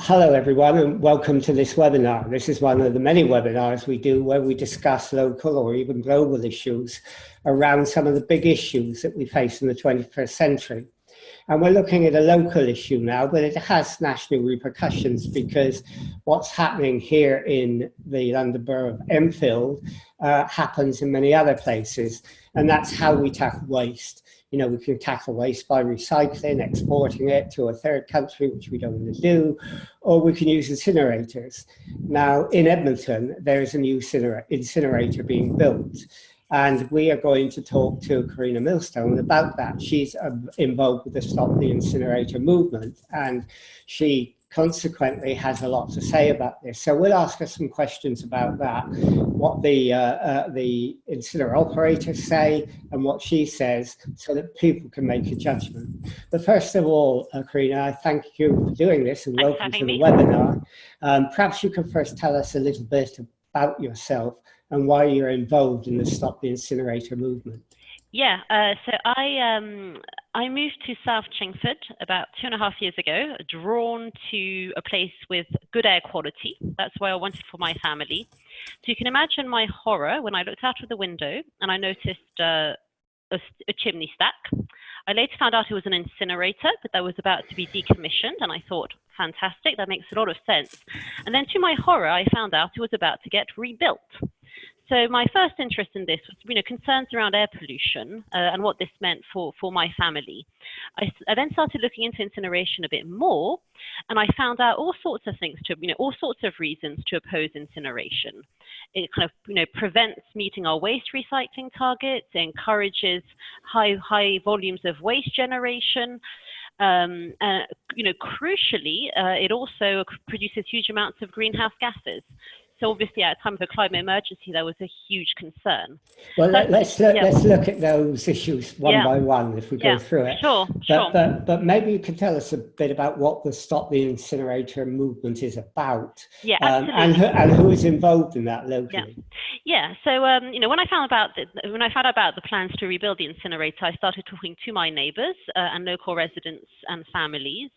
Hello everyone and welcome to this webinar. This is one of the many webinars we do where we discuss local or even global issues around some of the big issues that we face in the 21st century. And we're looking at a local issue now, but it has national repercussions because what's happening here in the London Borough of Enfield happens in many other places, and that's how we tackle waste. You know, we can tackle waste by recycling, exporting it to a third country, which we don't want to do, or we can use incinerators. Now, in Edmonton, there is a new incinerator being built, and we are going to talk to Carina Millstone about that. She's involved with the Stop the Incinerator movement, and she consequently has a lot to say about this. So we'll ask her some questions about that, what the incinerator operators say and what she says, so that people can make a judgment. But first of all, Carina, I thank you for doing this and welcome to the webinar. Perhaps you can first tell us a little bit about yourself and why you're involved in the Stop the Incinerator movement. Yeah, so I moved to South Chingford about 2.5 years ago, drawn to a place with good air quality. That's where I wanted for my family. So you can imagine my horror when I looked out of the window and I noticed a chimney stack. I later found out it was an incinerator, but that was about to be decommissioned, and I thought, fantastic, that makes a lot of sense. And then to my horror, I found out it was about to get rebuilt. So my first interest in this was, concerns around air pollution and what this meant for my family. I then started looking into incineration a bit more, and I found out all sorts of things all sorts of reasons to oppose incineration. It kind of, prevents meeting our waste recycling targets, it encourages high volumes of waste generation. Crucially, it also produces huge amounts of greenhouse gases. So obviously, at a time of a climate emergency, that was a huge concern. Well, let's look at those issues one by one if we go through it. Sure. But maybe you can tell us a bit about what the Stop the Incinerator movement is about. Yeah, absolutely. And who is involved in that locally. Yeah. So when I found out about the plans to rebuild the incinerator, I started talking to my neighbours and local residents and families.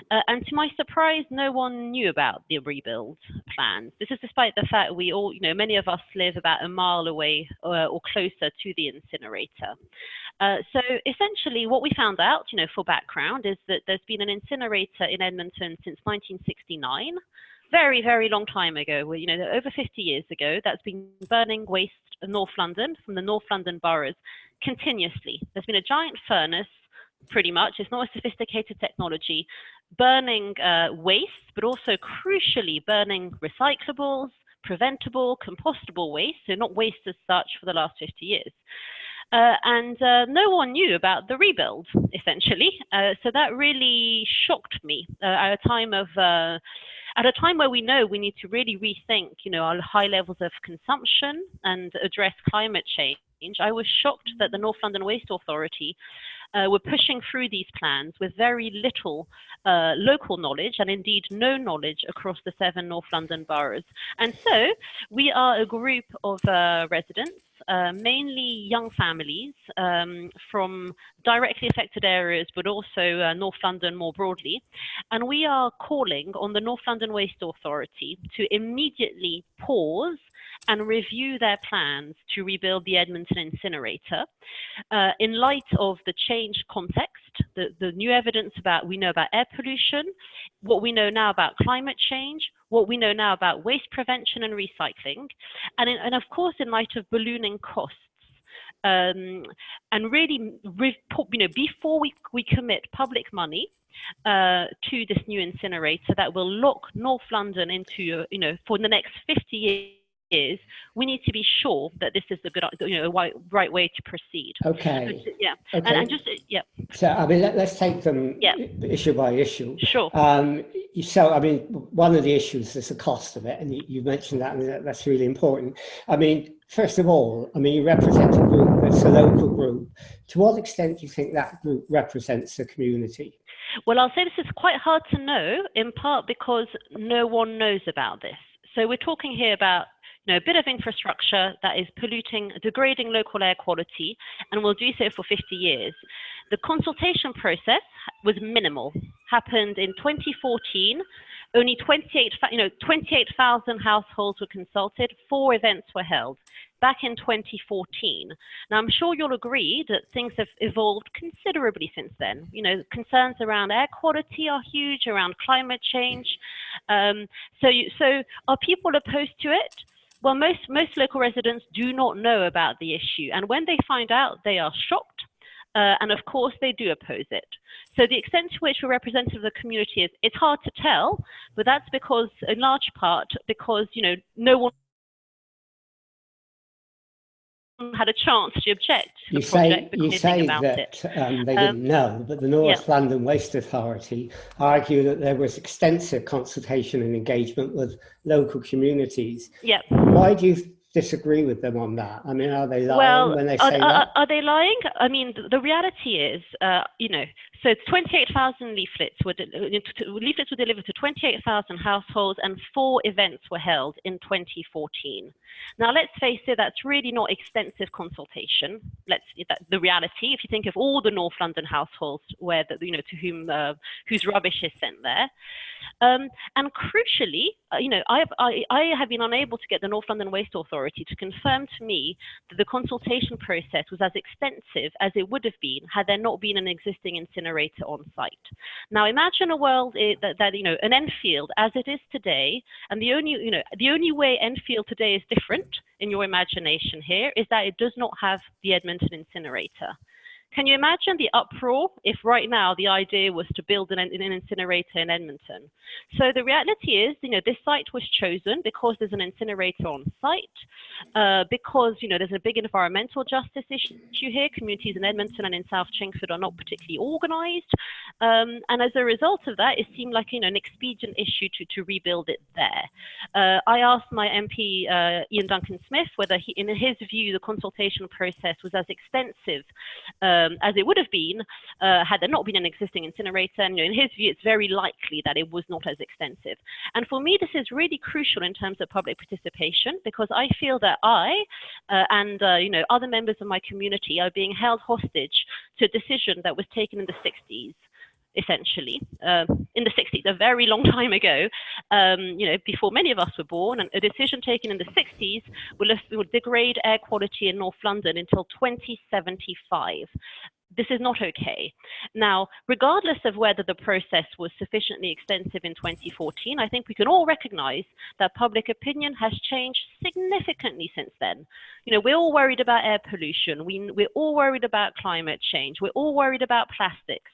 And to my surprise, no one knew about the rebuild plans. This is despite the fact we all, many of us live about a mile away or closer to the incinerator. So essentially what we found out, for background, is that there's been an incinerator in Edmonton since 1969. Very, very long time ago, over 50 years ago, that's been burning waste in North London, from the North London boroughs, continuously. There's been a giant furnace, pretty much. It's not a sophisticated technology, burning waste, but also crucially burning recyclables, preventable, compostable waste, so not waste as such, for the last 50 years. And no one knew about the rebuild, essentially. So that really shocked me at a time where we know we need to really rethink, our high levels of consumption and address climate change. I was shocked that the North London Waste Authority were pushing through these plans with very little local knowledge, and indeed no knowledge across the 7 North London boroughs. And so we are a group of residents, mainly young families from directly affected areas, but also North London more broadly. And we are calling on the North London Waste Authority to immediately pause and review their plans to rebuild the Edmonton Incinerator in light of the changed context, the new evidence we know about air pollution, what we know now about climate change, what we know now about waste prevention and recycling, and of course in light of ballooning costs. And really, before we commit public money to this new incinerator that will lock North London into, for the next 50 years, we need to be sure that this is the good, right way to proceed. Okay. Yeah. Okay. And just So I mean, let's take them issue by issue. Sure. So I mean, one of the issues is the cost of it, and you mentioned that, and that's really important. I mean, first of all, you represent a group that's a local group. To what extent do you think that group represents the community? Well, I'll say this is quite hard to know, in part because no one knows about this. So we're talking here about a bit of infrastructure that is degrading local air quality, and will do so for 50 years. The consultation process was minimal, happened in 2014, only 28,000 households were consulted, 4 events were held back in 2014. Now, I'm sure you'll agree that things have evolved considerably since then. You know, concerns around air quality are huge, around climate change. So are people opposed to it? Well, most local residents do not know about the issue. And when they find out, they are shocked. And of course, they do oppose it. So the extent to which we're representative of the community is, it's hard to tell, but that's because, in large part, because, you know, no one had a chance to object to the project because you say about that it. They didn't know, but the North London Waste Authority argue that there was extensive consultation and engagement with local communities. Yeah. Why do you disagree with them on that? I mean, are they lying when they say that? Are they lying? I mean, the reality is, you know, so 28,000 leaflets were delivered to 28,000 households, and 4 events were held in 2014. Now, let's face it, that's really not extensive consultation. The reality, if you think of all the North London households where you know, to whom whose rubbish is sent there, and crucially, you know, I have been unable to get the North London Waste Authority to confirm to me that the consultation process was as extensive as it would have been had there not been an existing incinerator on site. Now, imagine a world that you know, an Enfield as it is today, and the only way Enfield today is different in your imagination here is that it does not have the Edmonton Incinerator. Can you imagine the uproar if right now the idea was to build an incinerator in Edmonton? So the reality is, you know, this site was chosen because there's an incinerator on site, because, you know, there's a big environmental justice issue here. Communities in Edmonton and in South Chingford are not particularly organised. And as a result of that, it seemed like, you know, an expedient issue to rebuild it there. I asked my MP, Ian Duncan-Smith, whether in his view, the consultation process was as extensive as it would have been had there not been an existing incinerator. And, you know, in his view, it's very likely that it was not as extensive. And for me, this is really crucial in terms of public participation, because I feel that and you know, other members of my community are being held hostage to a decision that was taken in the 60s. Essentially, in the 60s, a very long time ago, you know, before many of us were born, and a decision taken in the 60s will degrade air quality in North London until 2075. This is not okay. Now, regardless of whether the process was sufficiently extensive in 2014, I think we can all recognize that public opinion has changed significantly since then. You know, we're all worried about air pollution. We're all worried about climate change. We're all worried about plastics.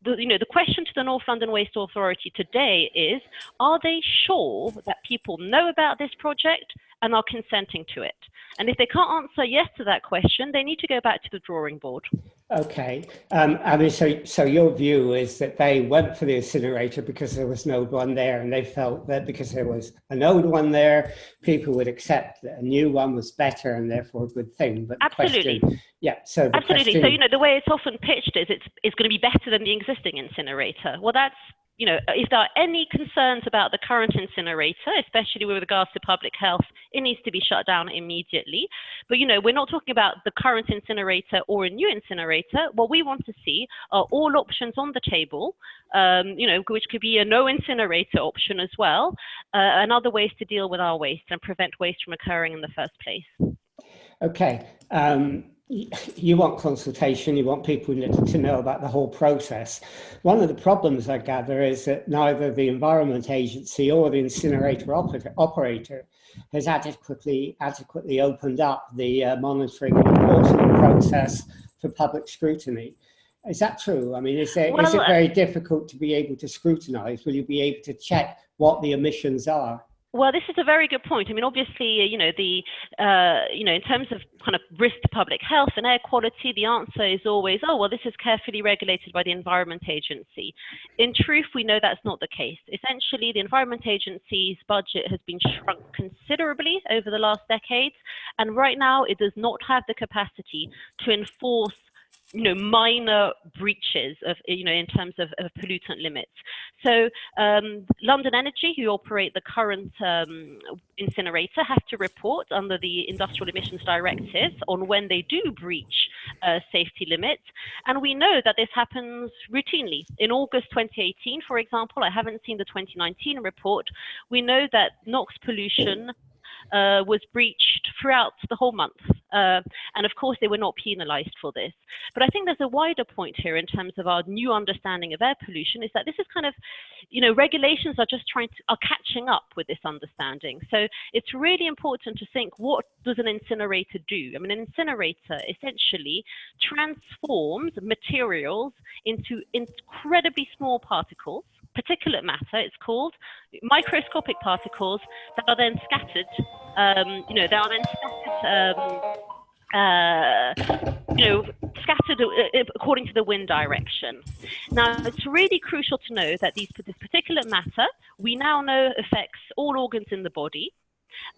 The question to the North London Waste Authority today is, are they sure that people know about this project and are consenting to it? And if they can't answer yes to that question, they need to go back to the drawing board. Okay. I mean, so your view is that they went for the incinerator because there was no one there, and they felt that because there was an old one there, people would accept that a new one was better and therefore a good thing. But absolutely. So absolutely. So, you know, the way it's often pitched is it's going to be better than the existing incinerator. Well, that's, you know, if there are any concerns about the current incinerator, especially with regards to public health, it needs to be shut down immediately. But, you know, we're not talking about the current incinerator or a new incinerator. What we want to see are all options on the table, you know, which could be a no incinerator option as well, and other ways to deal with our waste and prevent waste from occurring in the first place. Okay. You want consultation, you want people to know about the whole process. One of the problems I gather is that neither the Environment Agency or the incinerator operator has adequately opened up the monitoring and reporting process for public scrutiny. Is that true? I mean, is it very difficult to be able to scrutinise? Will you be able to check what the emissions are? Well, this is a very good point. I mean, obviously, you know, in terms of kind of risk to public health and air quality, the answer is always, oh, well, this is carefully regulated by the Environment Agency. In truth, we know that's not the case. Essentially, the Environment Agency's budget has been shrunk considerably over the last decades, and right now it does not have the capacity to enforce, you know, minor breaches of, you know, in terms of pollutant limits. So London Energy, who operate the current incinerator, have to report under the Industrial Emissions Directive on when they do breach safety limits. And we know that this happens routinely. In August 2018, for example, I haven't seen the 2019 report, we know that NOx pollution was breached throughout the whole month. And of course, they were not penalized for this. But I think there's a wider point here in terms of our new understanding of air pollution, is that this is kind of, regulations are just are catching up with this understanding. So it's really important to think, what does an incinerator do? I mean, an incinerator essentially transforms materials into incredibly small particles, particulate matter, it's called, microscopic particles that are then scattered. Scattered according to the wind direction. Now, it's really crucial to know that this particulate matter, we now know, affects all organs in the body.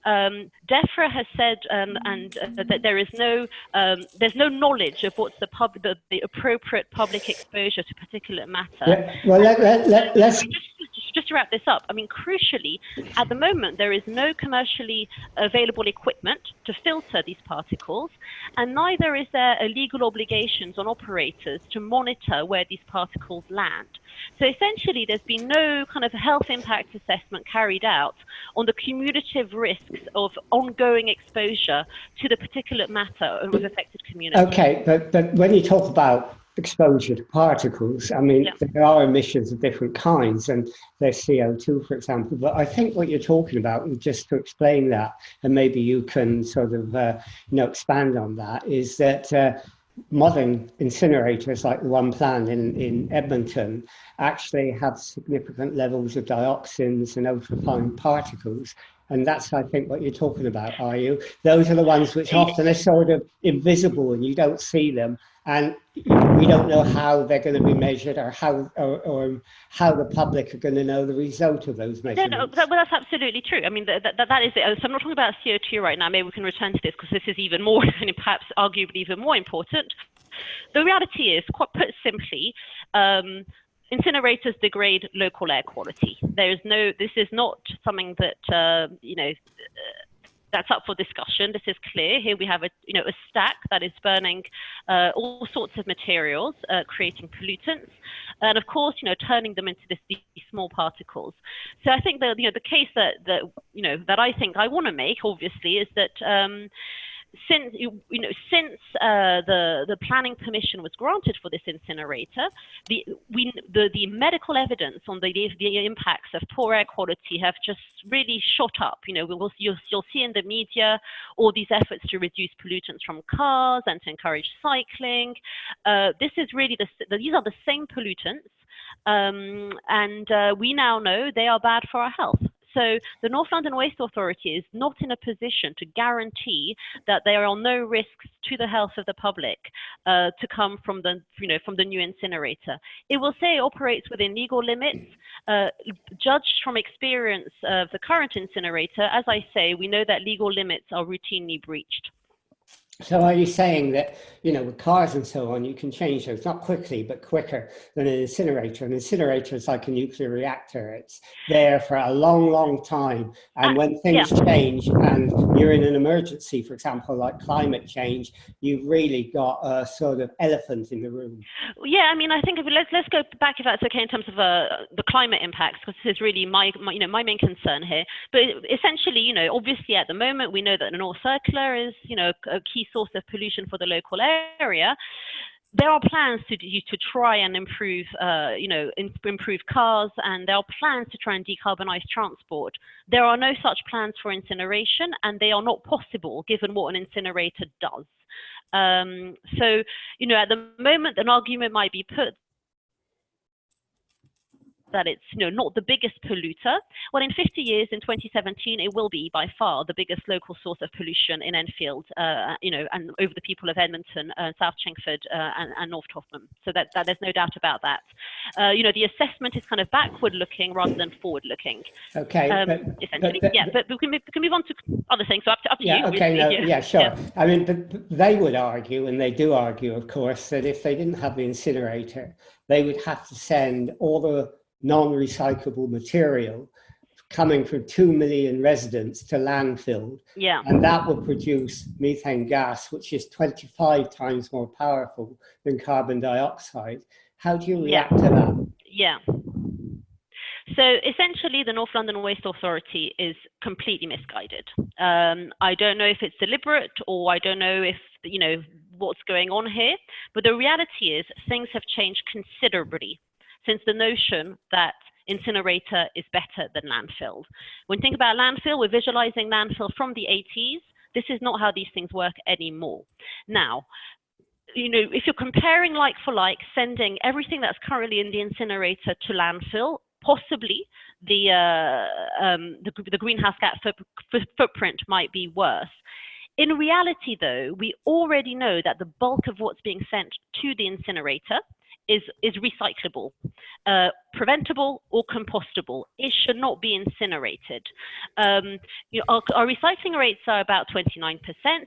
DEFRA has said that there's no knowledge of what's the appropriate public exposure to particulate matter. Yeah. Well, let's just to wrap this up. I mean, crucially, at the moment there is no commercially available equipment to filter these particles, and neither is there a legal obligations on operators to monitor where these particles land. So essentially, there's been no kind of health impact assessment carried out on the cumulative risks of ongoing exposure to the particulate matter of affected communities. Okay, but when you talk about exposure to particles, I mean, there are emissions of different kinds, and there's CO2, for example. But I think what you're talking about, and just to explain that, and maybe you can sort of expand on that, is that modern incinerators like the one planned in Edmonton actually have significant levels of dioxins and ultrafine particles. And that's, I think, what you're talking about, are you? Those are the ones which often are sort of invisible and you don't see them. And we don't know how they're going to be measured, or how the public are going to know the result of those measurements. No, that's absolutely true. I mean, that is it. So I'm not talking about CO2 right now. Maybe we can return to this, because this is even more, and perhaps arguably even more important. The reality is, quite put simply, incinerators degrade local air quality. This is not something that, that's up for discussion. This is clear. Here we have a stack that is burning all sorts of materials, creating pollutants, and of course, turning them into these small particles. So I think the case that I think I want to make, obviously, is that since the planning permission was granted for this incinerator, the medical evidence on the impacts of poor air quality have just really shot up. You'll see in the media all these efforts to reduce pollutants from cars and to encourage cycling. This is really these are the same pollutants, and we now know they are bad for our health. So the North London Waste Authority is not in a position to guarantee that there are no risks to the health of the public to come from the new incinerator. It will say it operates within legal limits. Judged from experience of the current incinerator, as I say, we know that legal limits are routinely breached. So are you saying that, with cars and so on, you can change those, not quickly, but quicker than an incinerator? An incinerator is like a nuclear reactor. It's there for a long, long time. And when things change and you're in an emergency, for example, like climate change, you've really got a sort of elephant in the room. Yeah, I mean, I think let's go back, if that's okay, in terms of the climate impacts, because this is really my main concern here. But essentially, obviously at the moment, we know that the North Circular is, a key source of pollution for the local area. There are plans to try and improve, improve cars, and there are plans to try and decarbonize transport. There are no such plans for incineration, and they are not possible given what an incinerator does. So, at the moment, an argument might be put that it's not the biggest polluter. Well, in 50 years, in 2017, it will be by far the biggest local source of pollution in Enfield, and over the people of Edmonton, South Chingford, and North Tottenham. So that there's no doubt about that. The assessment is kind of backward-looking rather than forward-looking. Okay. Essentially, but we can move on to other things. So up to you. Okay. Sure. Yeah. I mean, but they would argue, and they do argue, of course, that if they didn't have the incinerator, they would have to send all the non-recyclable material coming from 2 million residents to landfill. Yeah. And that will produce methane gas, which is 25 times more powerful than carbon dioxide. How do you react to that? Yeah. So essentially, the North London Waste Authority is completely misguided. I don't know if it's deliberate, or I don't know if, what's going on here, but the reality is things have changed considerably since the notion that incinerator is better than landfill. When you think about landfill, we're visualizing landfill from the 80s. This is not how these things work anymore. Now, if you're comparing like for like, sending everything that's currently in the incinerator to landfill, possibly the greenhouse gas footprint might be worse. In reality, though, we already know that the bulk of what's being sent to the incinerator is recyclable, preventable, or compostable. It should not be incinerated. Our recycling rates are about 29%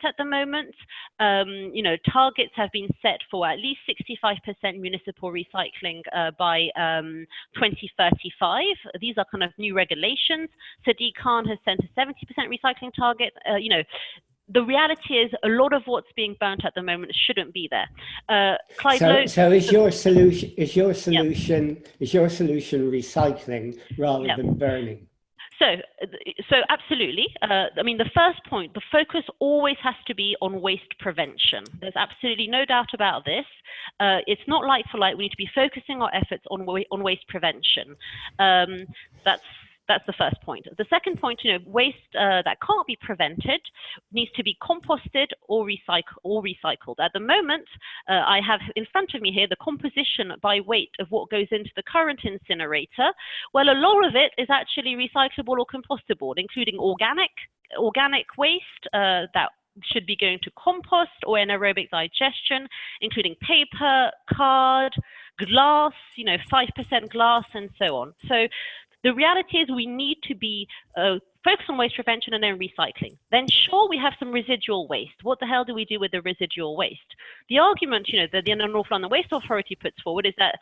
at the moment. Targets have been set for at least 65% municipal recycling by 2035. These are kind of new regulations. Sadiq Khan has sent a 70% recycling target. The reality is a lot of what's being burnt at the moment shouldn't be there. So is your solution recycling rather than burning? So absolutely. The first point, the focus always has to be on waste prevention. There's absolutely no doubt about this. It's not like for like. We need to be focusing our efforts on waste prevention. That's the first point. The second point, waste that can't be prevented needs to be composted or recycled. At the moment, I have in front of me here the composition by weight of what goes into the current incinerator. Well, a lot of it is actually recyclable or compostable, including organic waste that should be going to compost or anaerobic digestion, including paper, card, glass, 5% glass, and so on. So the reality is we need to be focused on waste prevention and then recycling. Then sure, we have some residual waste. What the hell do we do with the residual waste? The argument, that the North London Waste Authority puts forward is that,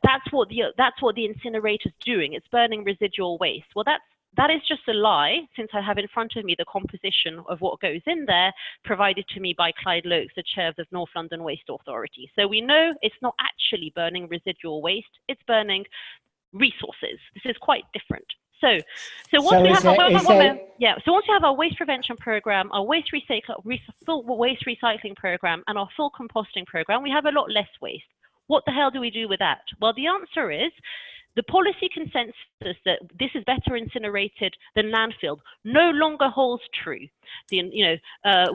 that's what the incinerator's doing. It's burning residual waste. Well, that is just a lie, since I have in front of me the composition of what goes in there, provided to me by Clyde Lokes, the chair of the North London Waste Authority. So we know it's not actually burning residual waste, it's burning resources. This is quite different. So once we have our waste prevention program, our full waste recycling program, and our full composting program, we have a lot less waste. What the hell do we do with that? Well, the answer is the policy consensus that this is better incinerated than landfill no longer holds true. The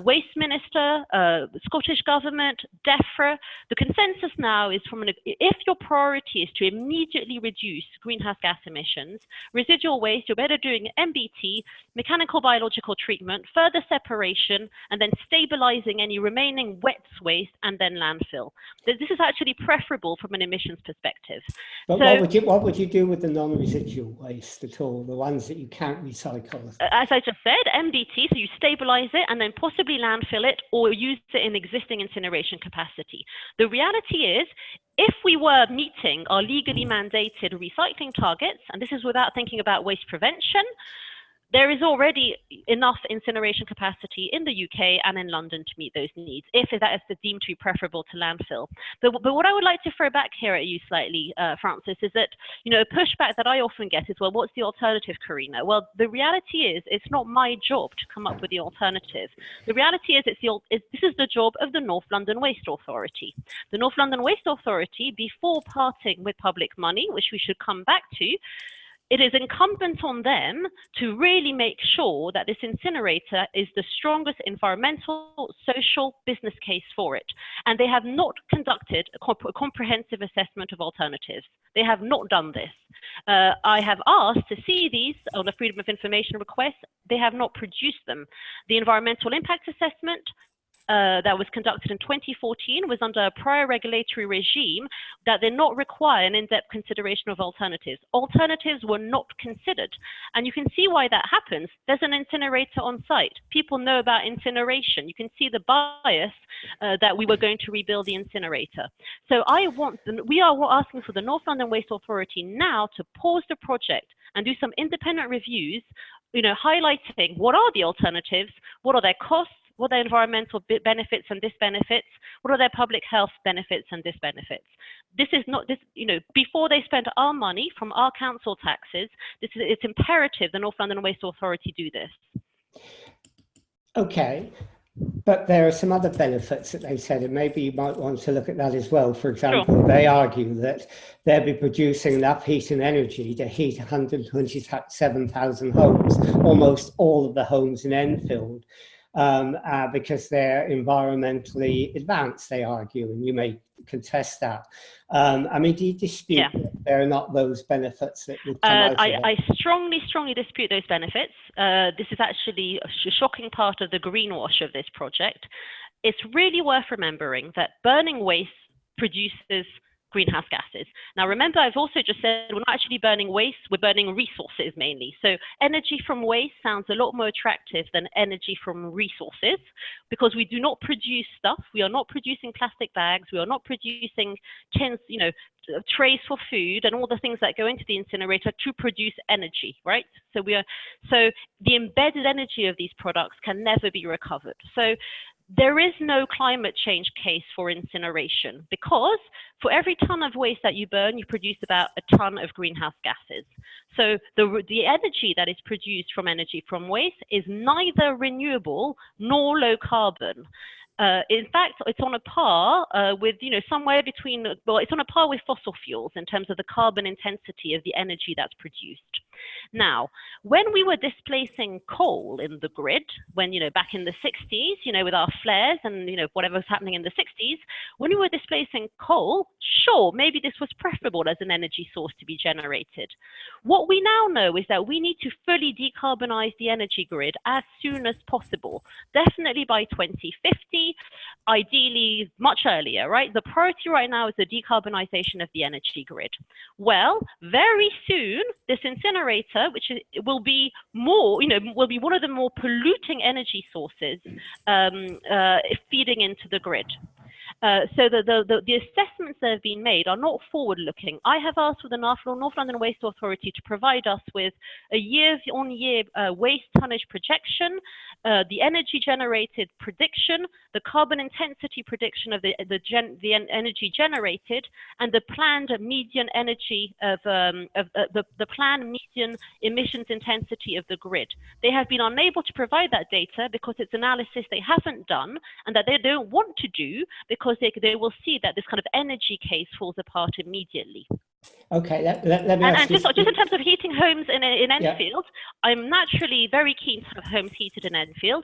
Waste Minister, the Scottish Government, DEFRA, the consensus now is if your priority is to immediately reduce greenhouse gas emissions, residual waste, you're better doing MBT, mechanical biological treatment, further separation, and then stabilizing any remaining wet waste, and then landfill. This is actually preferable from an emissions perspective. But what would you do with the non-residual waste at all, the ones that you can't recycle? As I just said, MBT, so you stabilize it and then possibly landfill it or use it in existing incineration capacity. The reality is, if we were meeting our legally mandated recycling targets, and this is without thinking about waste prevention, there is already enough incineration capacity in the UK and in London to meet those needs, if that is deemed to be preferable to landfill. But what I would like to throw back here at you slightly, Francis, is that, a pushback that I often get is, well, what's the alternative, Carina? Well, the reality is, it's not my job to come up with the alternative. The reality is, this is the job of the North London Waste Authority. The North London Waste Authority, before parting with public money, which we should come back to, it is incumbent on them to really make sure that this incinerator is the strongest environmental, social, business case for it. And they have not conducted a comprehensive assessment of alternatives. They have not done this. I have asked to see these on a Freedom of Information request. They have not produced them. The environmental impact assessment that was conducted in 2014 was under a prior regulatory regime that did not require an in-depth consideration of alternatives. Alternatives were not considered. And you can see why that happens. There's an incinerator on site. People know about incineration. You can see the bias that we were going to rebuild the incinerator. So we are asking for the North London Waste Authority now to pause the project and do some independent reviews, highlighting what are the alternatives, what are their costs, what are their environmental benefits and disbenefits, what are their public health benefits and disbenefits. This is not this, before they spend our money from our council taxes, it's imperative the North London Waste Authority do this. Okay, but there are some other benefits that they said, and maybe you might want to look at that as well. For example, Sure. They argue that they'll be producing enough heat and energy to heat 127,000 homes, almost all of the homes in Enfield, because they're environmentally advanced, they argue, and you may contest that. I mean, do you dispute that there are not those benefits that would come out of it? I strongly dispute those benefits. This is actually a shocking part of the greenwash of this project. It's really worth remembering that burning waste produces greenhouse gases. Now, remember, I've also just said we're not actually burning waste, we're burning resources mainly. So energy from waste sounds a lot more attractive than energy from resources, because we do not produce stuff. We are not producing plastic bags. We are not producing tins, trays for food and all the things that go into the incinerator to produce energy, right? So the embedded energy of these products can never be recovered. So there is no climate change case for incineration, because for every ton of waste that you burn, you produce about a ton of greenhouse gases. So the energy that is produced from energy from waste is neither renewable nor low carbon. In fact, it's on a par with, somewhere between, it's on a par with fossil fuels in terms of the carbon intensity of the energy that's produced. Now, when we were displacing coal in the grid, when, back in the 60s, with our flares and, whatever was happening in the 60s, when we were displacing coal, sure, maybe this was preferable as an energy source to be generated. What we now know is that we need to fully decarbonize the energy grid as soon as possible, definitely by 2050, ideally much earlier, right? The priority right now is the decarbonization of the energy grid. Well, very soon, this incinerator, which will be more, will be one of the more polluting energy sources feeding into the grid. So the assessments that have been made are not forward-looking. I have asked for the North London Waste Authority to provide us with a year-on-year waste tonnage projection, the energy generated prediction, the carbon intensity prediction of the energy generated, and the planned median energy of the planned median emissions intensity of the grid. They have been unable to provide that data because it's analysis they haven't done and that they don't want to do, because they will see that this kind of energy case falls apart immediately. Okay, let me and just in terms of heating homes in Enfield, I'm naturally very keen to have homes heated in Enfield.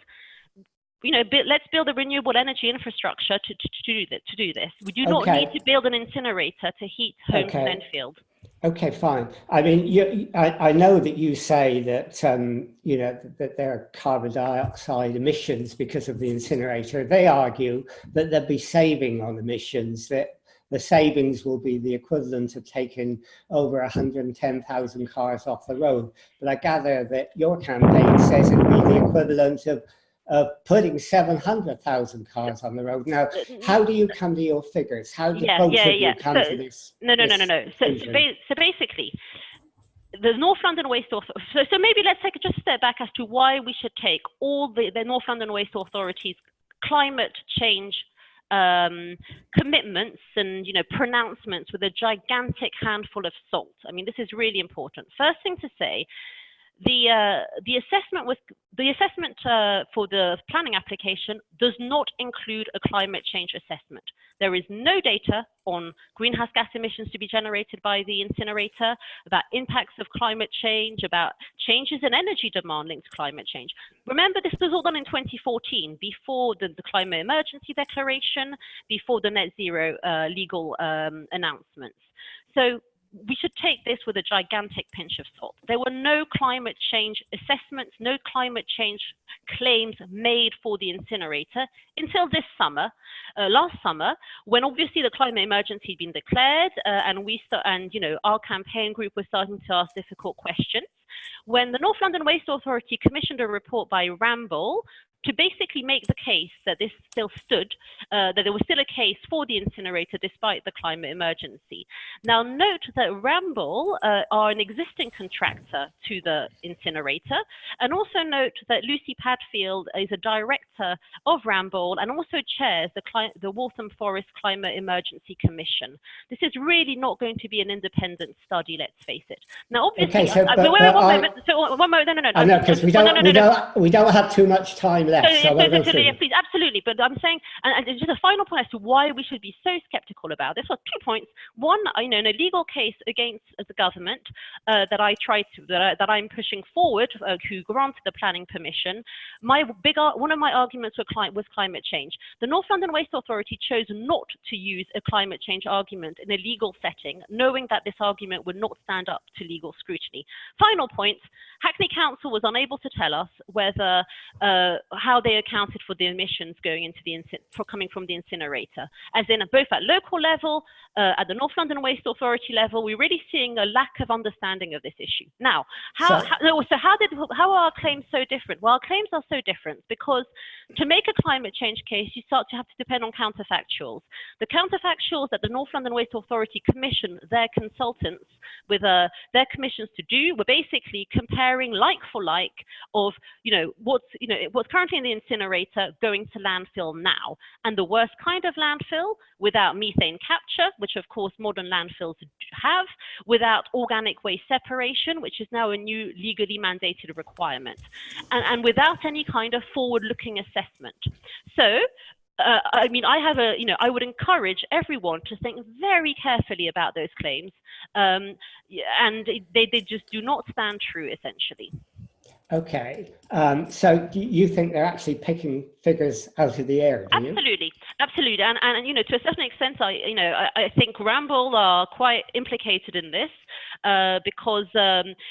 Let's build a renewable energy infrastructure to do this. We do not need to build an incinerator to heat homes in Enfield. Okay, fine. I mean, I know that you say that that there are carbon dioxide emissions because of the incinerator. They argue that there'll be saving on emissions, that the savings will be the equivalent of taking over 110,000 cars off the road. But I gather that your campaign says it'll be the equivalent of putting 700,000 cars on the road. Now, how do you come to your figures? How do both of you come to this? No. So basically, the North London Waste Authority. So maybe let's take just a step back as to why we should take all the North London Waste Authority's climate change commitments and pronouncements with a gigantic handful of salt. I mean, this is really important. First thing to say, the assessment for the planning application does not include a climate change assessment. There is no data on greenhouse gas emissions to be generated by the incinerator, about impacts of climate change, about changes in energy demand linked to climate change. Remember, this was all done in 2014, before the climate emergency declaration, before the net zero legal announcements. So we should take this with a gigantic pinch of salt. There were no climate change assessments, no climate change claims made for the incinerator until this summer, last summer, when obviously the climate emergency had been declared, and our campaign group was starting to ask difficult questions. When the North London Waste Authority commissioned a report by Ramboll to basically make the case that this still stood, that there was still a case for the incinerator despite the climate emergency. Now, note that Ramboll are an existing contractor to the incinerator, and also note that Lucy Padfield is a director of Ramboll and also chairs the Waltham Forest Climate Emergency Commission. This is really not going to be an independent study, let's face it. Now, obviously, okay, so, one moment, no. I know, because we don't have too much time left. Please, absolutely. But I'm saying, and it's just a final point as to why we should be so skeptical about this. Are 2 points. One, in a legal case against the government that I'm pushing forward to grant the planning permission. One of my arguments was climate change. The North London Waste Authority chose not to use a climate change argument in a legal setting, knowing that this argument would not stand up to legal scrutiny. Final point, Hackney Council was unable to tell us whether how they accounted for the emissions going into coming from the incinerator, as in both at local level, at the North London Waste Authority level. We're really seeing a lack of understanding of this issue. Now, how are our claims so different? Well, our claims are so different because to make a climate change case, you start to have to depend on counterfactuals. The counterfactuals that the North London Waste Authority commissioned their consultants with their commissions to do were basically comparing like for like of what's currently in the incinerator going to landfill now, and the worst kind of landfill without methane capture, which of course modern landfills have, without organic waste separation, which is now a new legally mandated requirement, and without any kind of forward-looking assessment. So I would encourage everyone to think very carefully about those claims, and they just do not stand true, essentially. Okay, so do you think they're actually picking figures out of the air? Do you? Absolutely, and to a certain extent, I think Ramboll are quite implicated in this because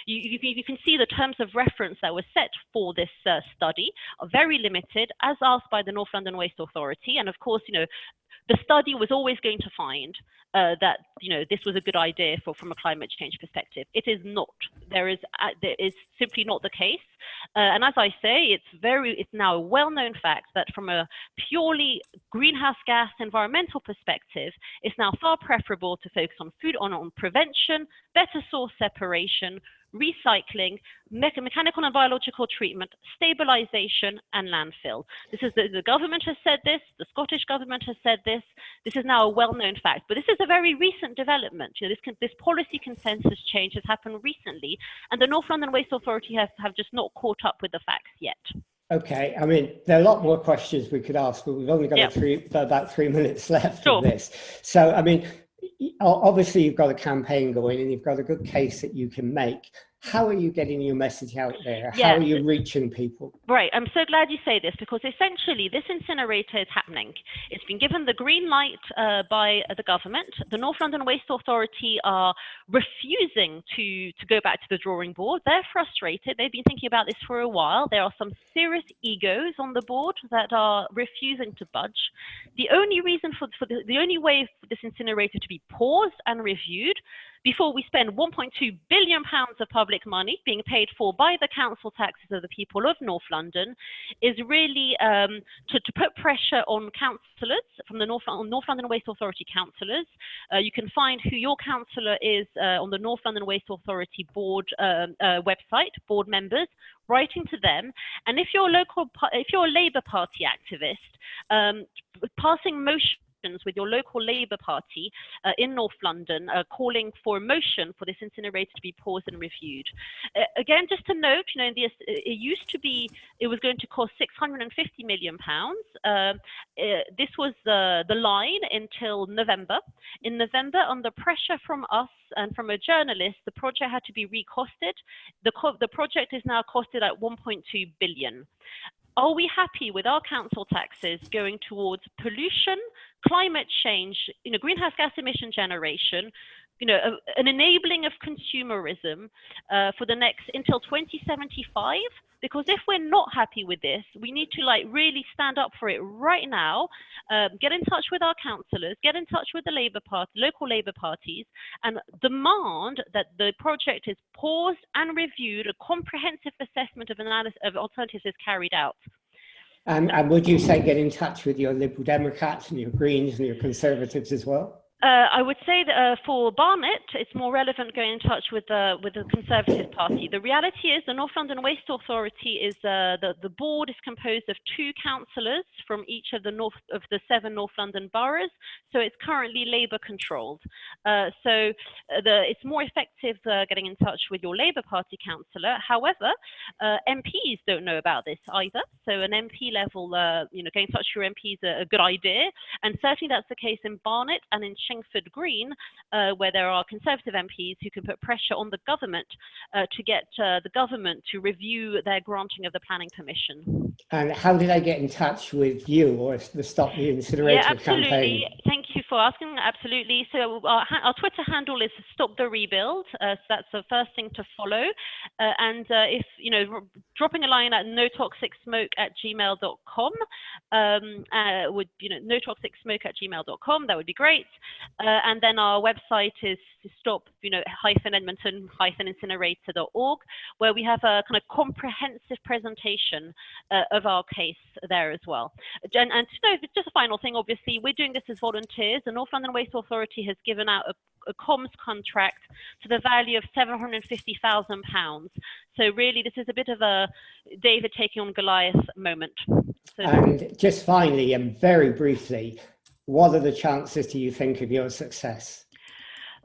you can see the terms of reference that were set for this study are very limited, as asked by the North London Waste Authority, and of course, the study was always going to find that this was a good idea from a climate change perspective. It is not. There is simply not the case. And as I say, it's now a well-known fact that from a purely greenhouse gas environmental perspective, it's now far preferable to focus on prevention, better source separation, recycling, mechanical and biological treatment, stabilization, and landfill. This is the government has said this, the Scottish government has said this. This is now a well-known fact, but this is a very recent development. This policy consensus change has happened recently, and the North London Waste Authority have just not caught up with the facts yet. Okay, I mean, there are a lot more questions we could ask, but we've only got about 3 minutes left of this. So, I mean, obviously you've got a campaign going and you've got a good case that you can make. How are you getting your message out there? How are you reaching people? Right, I'm so glad you say this, because essentially this incinerator is happening. It's been given the green light by the government. The North London Waste Authority are refusing to go back to the drawing board. They're frustrated. They've been thinking about this for a while. There are some serious egos on the board that are refusing to budge. The only reason the only way for this incinerator to be paused and reviewed before we spend £1.2 billion of public money being paid for by the council taxes of the people of North London is really to put pressure on councillors from the North London Waste Authority councillors. You can find who your councillor is on the North London Waste Authority board website, board members, writing to them. And if you're a Labour Party activist, passing motions with your local Labour Party in North London, calling for a motion for this incinerator to be paused and reviewed. Again, just to note, it was going to cost £650 million. This was the line until November. In November, under pressure from us and from a journalist, the project had to be recosted. The project is now costed at £1.2 billion. Are we happy with our council taxes going towards pollution, climate change, greenhouse gas emission generation, an enabling of consumerism for the next until 2075? Because if we're not happy with this, we need to really stand up for it right now. Get in touch with our councillors, get in touch with the Labour Party, local Labour parties, and demand that the project is paused and reviewed. A comprehensive assessment of alternatives is carried out. And would you say get in touch with your Liberal Democrats and your Greens and your Conservatives as well? I would say that for Barnet, it's more relevant going in touch with the Conservative Party. The reality is the North London Waste Authority is the board is composed of 2 councillors from each of the 7 North London boroughs. So it's currently Labour controlled. It's more effective getting in touch with your Labour Party councillor. However, MPs don't know about this either. So an MP level, getting in touch with your MP is a good idea, and certainly that's the case in Barnet and in Chingford Green, where there are Conservative MPs who can put pressure on the government to get the government to review their granting of the planning permission. And how did I get in touch with you or the Stop the Incinerator absolutely. campaign? Thank you for asking. Absolutely. So our Twitter handle is Stop the Rebuild. So that's the first thing to follow. And if, dropping a line at notoxicsmoke@gmail.com notoxicsmoke@gmail.com, that would be great. And then our website is stop-edmonton-incinerator.org, where we have a kind of comprehensive presentation of our case there as well. And just a final thing, obviously, we're doing this as volunteers. The North London Waste Authority has given out a comms contract to the value of £750,000. So really, this is a bit of a David taking on Goliath moment. So, and just finally, and very briefly, what are the chances, do you think, of your success?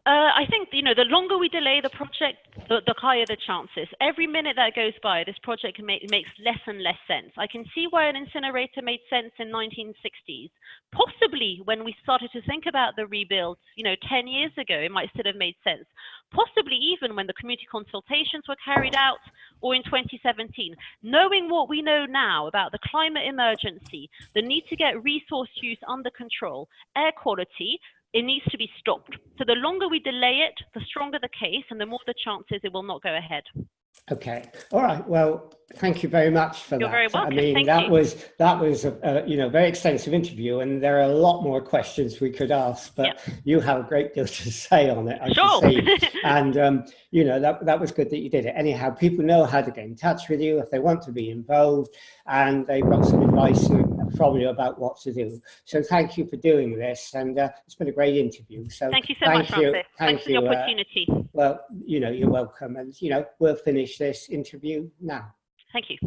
I think, the longer we delay the project, the higher the chances. Every minute that goes by, this project makes less and less sense. I can see why an incinerator made sense in 1960s. Possibly when we started to think about the rebuild, 10 years ago, it might still have made sense. Possibly even when the community consultations were carried out, or in 2017. Knowing what we know now about the climate emergency, the need to get resource use under control, air quality, it needs to be stopped. So the longer we delay it, the stronger the case and the more the chances it will not go ahead. Okay. All right. Well, thank you very much for that. You're very welcome. I mean, that was a very extensive interview, and there are a lot more questions we could ask, but you have a great deal to say on it, I can see. And that was good that you did it. Anyhow, people know how to get in touch with you if they want to be involved, and they've got some advice from you about what to do. So thank you for doing this, and it's been a great interview. So thank you so much, Francis. Thanks for the opportunity. Well, you're welcome, and we'll finish this interview now. Thank you.